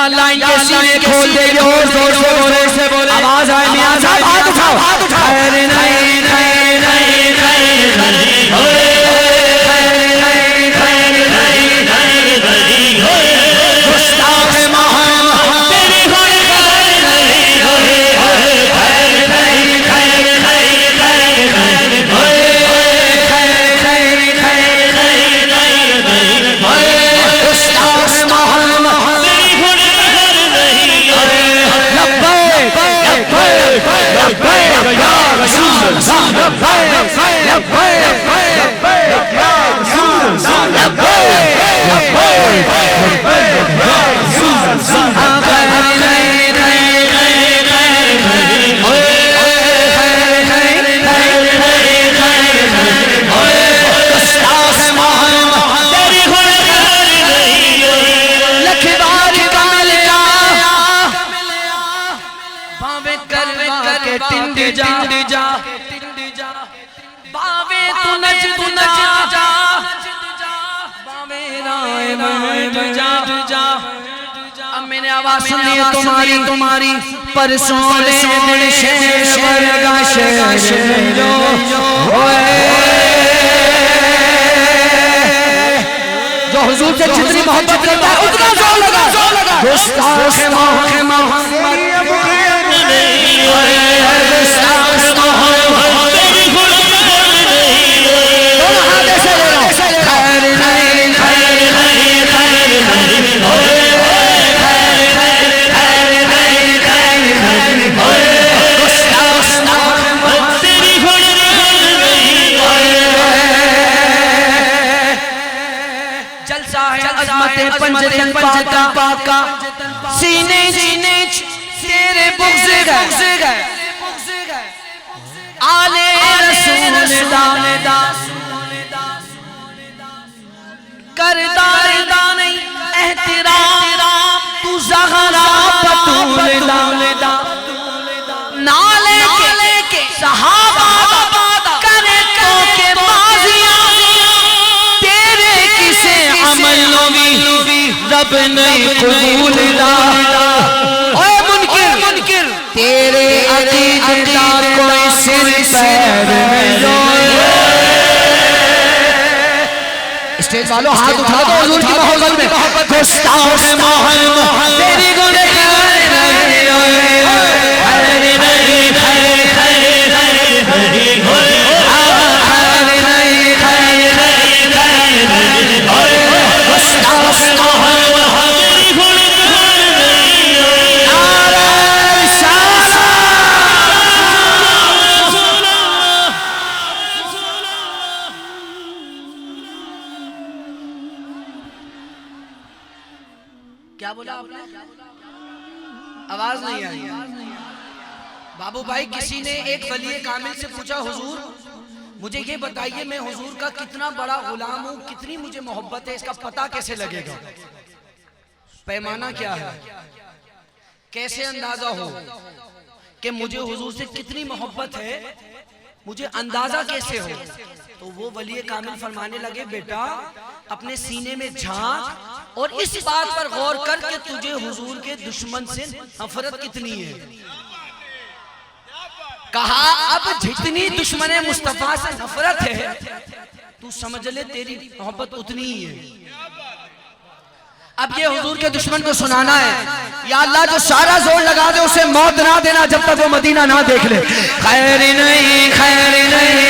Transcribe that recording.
اللہ ان کے سینے کھول دے گے اور زور سے بولے آواز آئے میاں صاحب ہاتھ اٹھاؤ خیر نہیں نہیں نہیں گستاخ محمد تیری کوئی خیر نہیں میں نے آواز سنی ہے تمہاری پرسوں لے شیر ورگا شیر جو حضور سے جتنی محبت کرتا ہے اتنا زور لگا گستاخ محمد پنجتن پاکا سینے تیرے بغض گئے آلے رسول دا کردار نہیں احترام تو زغرا بطول دا نالے کے صحابہ کرے تو کے بازیاں تیرے کسے عملوں بھی رب نہیں قبول دا اے منکر تیرے عقیدہ کوئی سر پیر میں اسٹیج والوں ہاتھ اٹھا دو حضور کی محبت میں گستاخ محمد تیری گناہ کیا بولا آپ نے؟ آواز نہیں آئی بابو بھائی کسی نے ایک ولی کامل سے پوچھا حضور مجھے یہ بتائیے میں حضور کا کتنا بڑا غلام ہوں کتنی مجھے محبت ہے اس کا پتہ کیسے لگے گا پیمانہ کیا ہے کیسے اندازہ ہو کہ مجھے حضور سے کتنی محبت ہے مجھے اندازہ کیسے ہو تو وہ ولی کامل فرمانے لگے بیٹا اپنے سینے میں جھانک اور اس بات پر غور کر کے تجھے حضور کے دشمن سے نفرت کتنی ہے کہا اب جتنی دشمن مصطفیٰ سے نفرت ہے تو سمجھ لے تیری محبت اتنی ہی ہے اب یہ حضور کے دشمن کو سنانا ہے یا اللہ جو سارا زور لگا دے اسے موت نہ دینا جب تک وہ مدینہ نہ دیکھ لے خیر نہیں